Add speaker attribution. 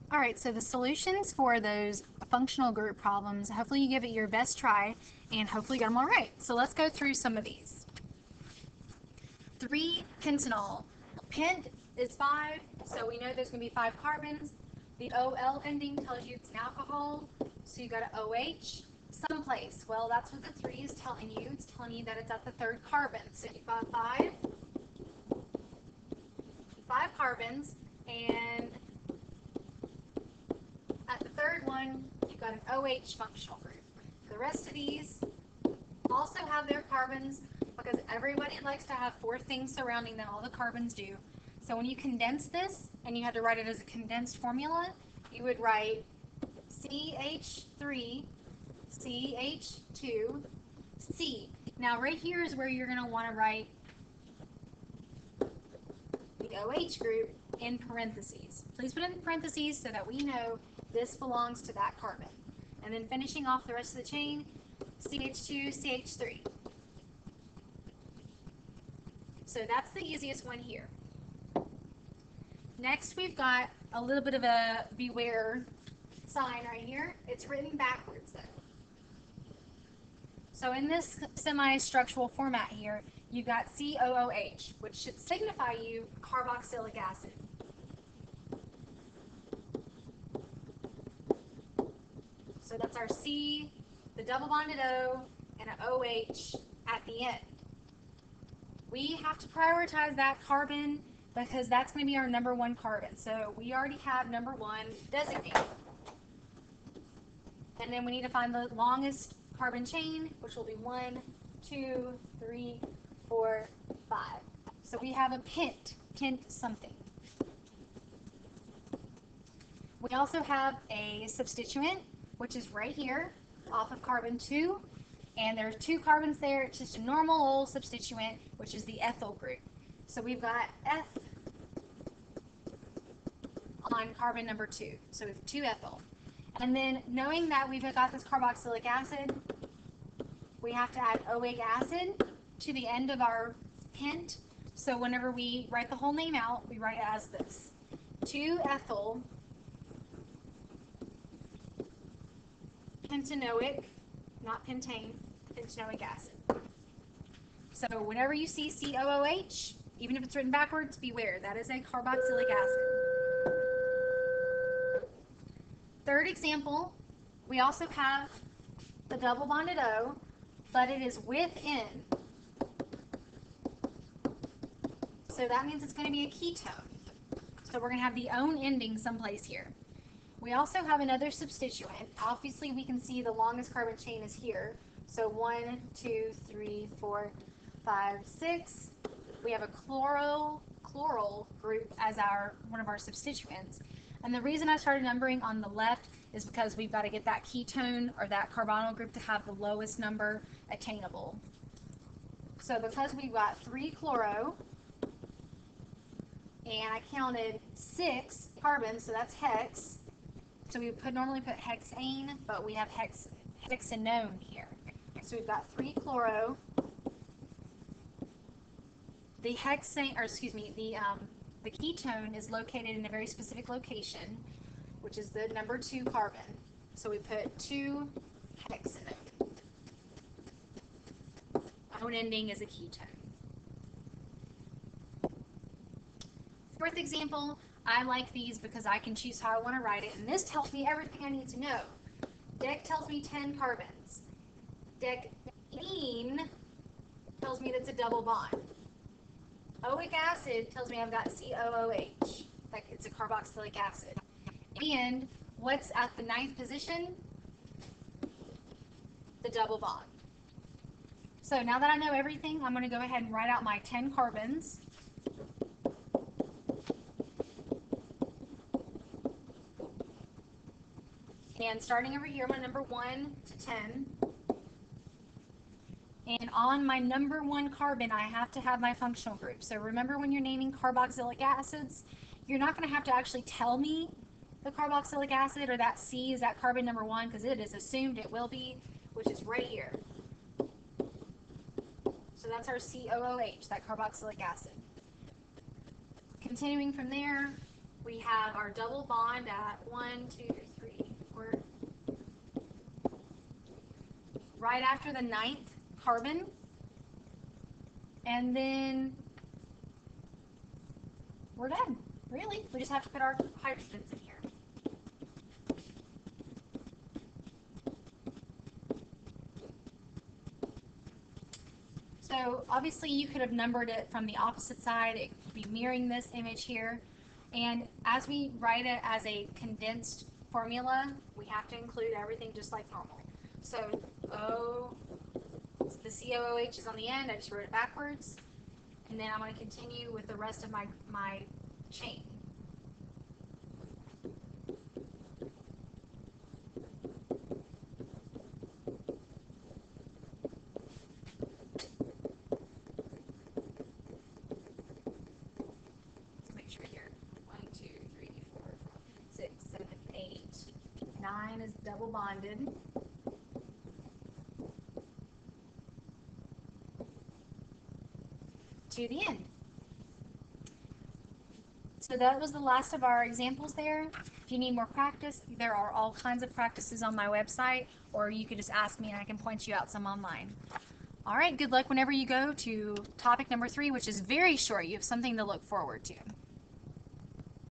Speaker 1: All right, so the solutions for those functional group problems, hopefully you give it your best try and hopefully you got them all right. So let's go through some of these. 3-pentanol. Pent is 5, so we know there's going to be 5 carbons. The OL ending tells you it's an alcohol, so you got an OH someplace. Well, that's what the 3 is telling you. It's telling you that it's at the 3rd carbon. So you've got 5 carbons, and at the 3rd one, you've got an OH functional group. The rest of these also have their carbons because everybody likes to have 4 things surrounding them. All the carbons do. So when you condense this and you had to write it as a condensed formula, you would write CH3, CH2, C. Now right here is where you're going to want to write the OH group in parentheses. Please put it in parentheses so that we know this belongs to that carbon. And then finishing off the rest of the chain, CH2, CH3. So that's the easiest one here. Next, we've got a little bit of a beware sign right here. It's written backwards though. So in this semi-structural format here, you've got COOH, which should signify you carboxylic acid. So that's our C, the double bonded O, and an OH at the end. We have to prioritize that carbon because that's going to be our number 1 carbon. So we already have number 1 designated. And then we need to find the longest carbon chain, which will be 1, 2, 3, 4, 5. So we have a pent something. We also have a substituent, which is right here off of carbon 2. And there's 2 carbons there. It's just a normal old substituent, which is the ethyl group. So we've got F on carbon number 2. So we have 2 ethyl. And then knowing that we've got this carboxylic acid, we have to add oic acid to the end of our pent. So whenever we write the whole name out, we write it as this. 2-ethyl pentanoic, not pentane, pentanoic acid. So whenever you see COOH, even if it's written backwards, beware. That is a carboxylic acid. 3rd example, we also have the double bonded O, but it is within. So that means it's going to be a ketone. So we're going to have the own ending someplace here. We also have another substituent. Obviously, we can see the longest carbon chain is here. So 1, 2, 3, 4, 5, 6. We have a chloral group as one of our substituents. And the reason I started numbering on the left is because we've got to get that ketone or that carbonyl group to have the lowest number attainable. So because we've got 3 chloro, and I counted 6 carbons, so that's hex. So we would normally put hexane, but we have hexanone here. So we've got 3 chloro. The hexane, or excuse me, the ketone is located in a very specific location, which is the number 2 carbon. So we put 2 hexanone. Own ending is a ketone. 4th example, I like these because I can choose how I want to write it, and this tells me everything I need to know. Dec tells me 10 carbons. Decene tells me that's a double bond. Oic acid tells me I've got COOH, like it's a carboxylic acid. And what's at the 9th position? The double bond. So now that I know everything, I'm going to go ahead and write out my 10 carbons. And starting over here, my number 1 to 10. And on my number 1 carbon, I have to have my functional group. So remember when you're naming carboxylic acids, you're not going to have to actually tell me the carboxylic acid or that C is that carbon number 1 because it is assumed it will be, which is right here. So that's our COOH, that carboxylic acid. Continuing from there, we have have our double bond at 1, 2, 3. We're right after the 9th carbon. And then we're done. Really, we just have to put our hydrogens in here. So obviously you could have numbered it from the opposite side. It could be mirroring this image here. And as we write it as a condensed formula, we have to include everything just like normal. So the COOH is on the end. I just wrote it backwards. And then I'm going to continue with the rest of my chain. Let's make sure here. 1, 2, 3, 4, 5, 6, 7, 8. 9 is double bonded. To the end. So that was the last of our examples there. If you need more practice, there are all kinds of practices on my website, or you could just ask me and I can point you out some online. All right, good luck whenever you go to topic number 3, which is very short. You have something to look forward to.